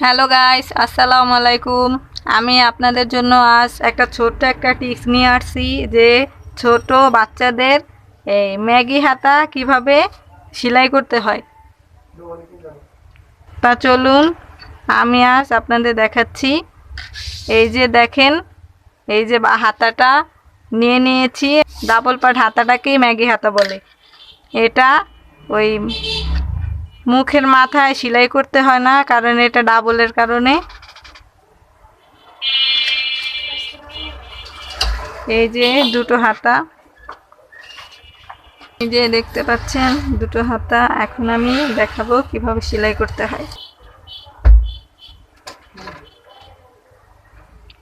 Hello guys, আসসালামু আলাইকুম। আমি আপনাদের জন্য আজ একটা ছোট্ট একটা টিপস নিয়ে আসছি যে ছোট বাচ্চাদের এই ম্যাগি হাতা কিভাবে সেলাই করতে হয়। তা চলুন আমি আজ আপনাদের দেখাচ্ছি। এই যে দেখেন, এই যে হাতাটা নিয়ে নিয়েছি। ডাবল পার্ট হাতাটাকেই ম্যাগি হাতা বলে। এটা ওই মুখের মাথায় সেলাই করতে হয় না, কারণ এটা ডাবলের কারণে। এই যে দুটো হাতা, এই যে দেখতে পাচ্ছেন দুটো হাতা। এখন আমি দেখাবো কিভাবে সেলাই করতে হয়।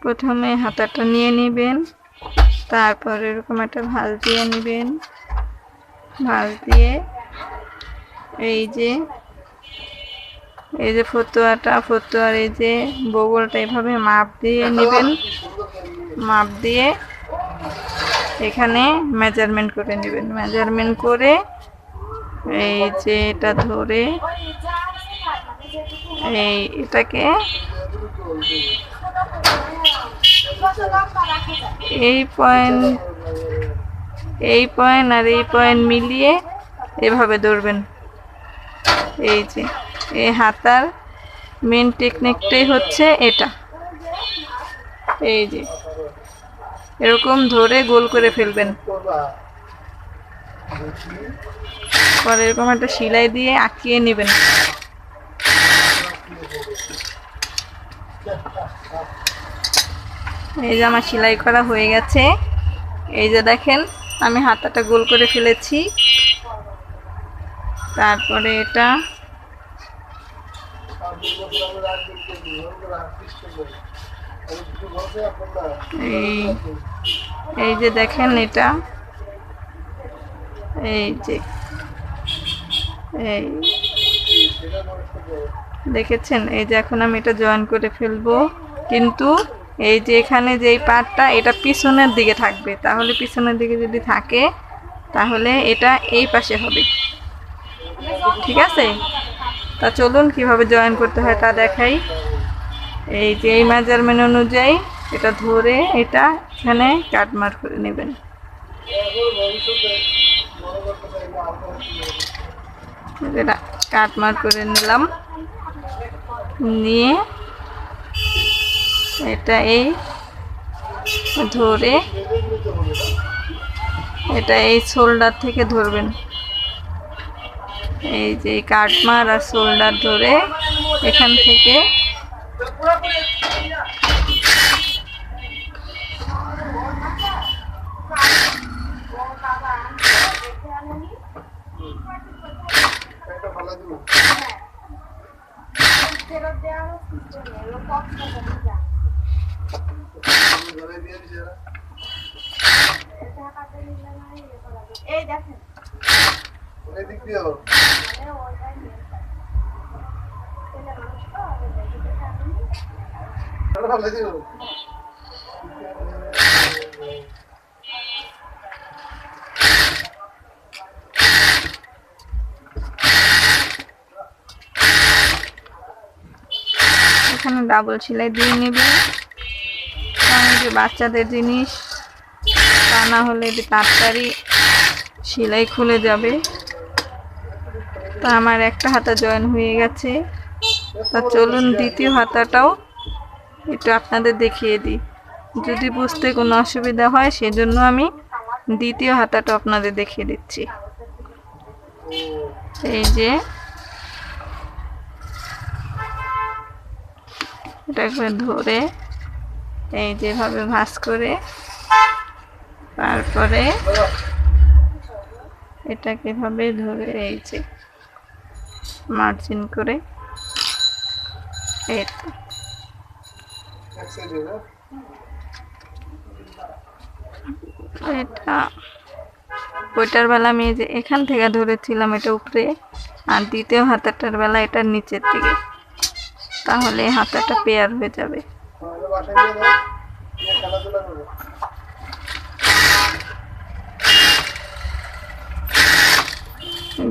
প্রথমে হাতাটা নিয়ে নেবেন, তারপর এরকম একটা ভাঁজ দিয়ে নেবেন। ভাঁজ দিয়ে এই যে ফতুয়ার এই যে বগলটা এভাবে মাপ দিয়ে নেবেন। মাপ দিয়ে এখানে মেজারমেন্ট করে নেবেন। মেজারমেন্ট করে এই যে এটা ধরে এটাকে এই পয়েন্ট আর এই পয়েন্ট মিলিয়ে এভাবে ধরবেন। এই যে এই হাতার মেন টেকনিকটাই হচ্ছে এটা। এই যে এরকম ধরে গোল করে ফেলবেন। পরে এরকম একটা সেলাই দিয়ে আঁকিয়ে নেবেন। এই যে আমার সেলাই করা হয়ে গেছে। এই যে দেখেন আমি হাতাটা গোল করে ফেলেছি। তারপরে এটা এই যে দেখেন এটা এই যে এই দেখেছেন। এই যে এখন আমি এটা জয়েন করে ফেলবো, কিন্তু এই যে এখানে যে পার্টটা এটা পিছনের দিকে থাকবে। তাহলে পিছনের দিকে যদি থাকে তাহলে এটা এই পাশে হবে। ঠিক আছে, তা চলুন কিভাবে জয়েন করতে হয় তা দেখাই। এই যে এই মেজারমেন্ট অনুযায়ী এটা ধরে এটা এখানে কাটমার্ক করে নেবেন। এটা কাটমার্ক করে নিলাম। নিয়ে এটা এই ধরে এটা এই শোল্ডার থেকে ধরবেন। এই যে কাটমার আর শোল্ডার ধরে এখান থেকে এই দেখেন এখানে ডাবল সেলাই দিয়ে নেবেন, কারণ যে বাচ্চাদের জিনিস, তা না হলে তাড়াতাড়ি সেলাই খুলে যাবে। তা আমার একটা হাতা জয়েন হয়ে গেছে। তা চলুন দ্বিতীয় হাতাটাও একটু আপনাদের দেখিয়ে দিই। যদি বুঝতে কোনো অসুবিধা হয় সেজন্য আমি দ্বিতীয় হাতাটা আপনাদের দেখিয়ে দিচ্ছি। এই যে এটাকে ধরে এই যেভাবে ভাঁজ করে তারপরে এটাকে এভাবে ধরে এই যে মার্জিন করে এটা ওইটার বেলা আমি যে এখান থেকে ধরেছিলাম এটা উপরে, আর দ্বিতীয় হাতাটার বেলা এটা নিচের দিকে। তাহলে হাতাটা পেয়ার হয়ে যাবে।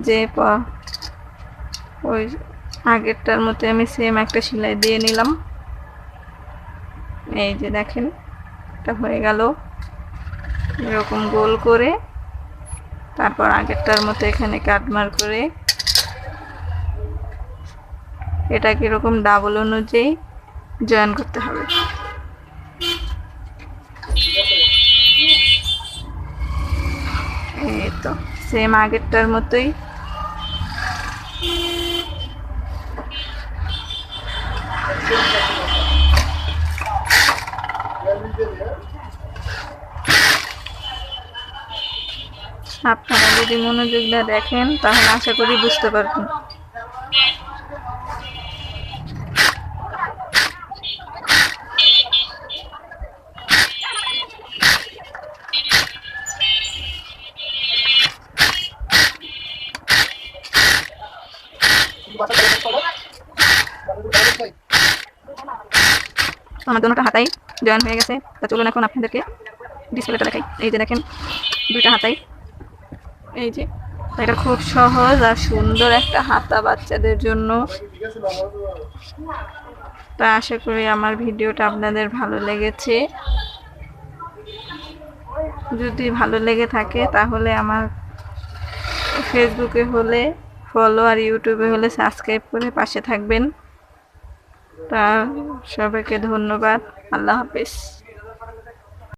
যে ওই আগেরটার মতো আমি সেম একটা সেলাই দিয়ে নিলাম। এই যে দেখেন এটা হয়ে গেল এরকম গোল করে। তারপর আগেরটার মতো এখানে কাটমার করে এটাকে এরকম ডাবল অনুযায়ী জয়েন করতে হবে। এই তো সেম আগেরটার মতোই। আপনারা যদি মনোযোগ দিয়ে দেখেন তাহলে আশা করি বুঝতে পারবেন। আমার দুটোটা হাতাই জয়েন হয়ে গেছে। তা চলুন এখন আপনাদেরকে ডিসপ্লেটা দেখাই। এই যে দেখেন দুইটা হাতাই, এই যে এটা খুব সহজ আর সুন্দর একটা হাতা বাচ্চাদের জন্য। তা আশা করি আমার ভিডিওটা আপনাদের ভালো লেগেছে। যদি ভালো লেগে থাকে তাহলে আমার ফেসবুকে হলে ফলো আর ইউটিউবে হলে সাবস্ক্রাইব করে পাশে থাকবেন। তা সবাইকে ধন্যবাদ। আল্লাহ হাফেজ।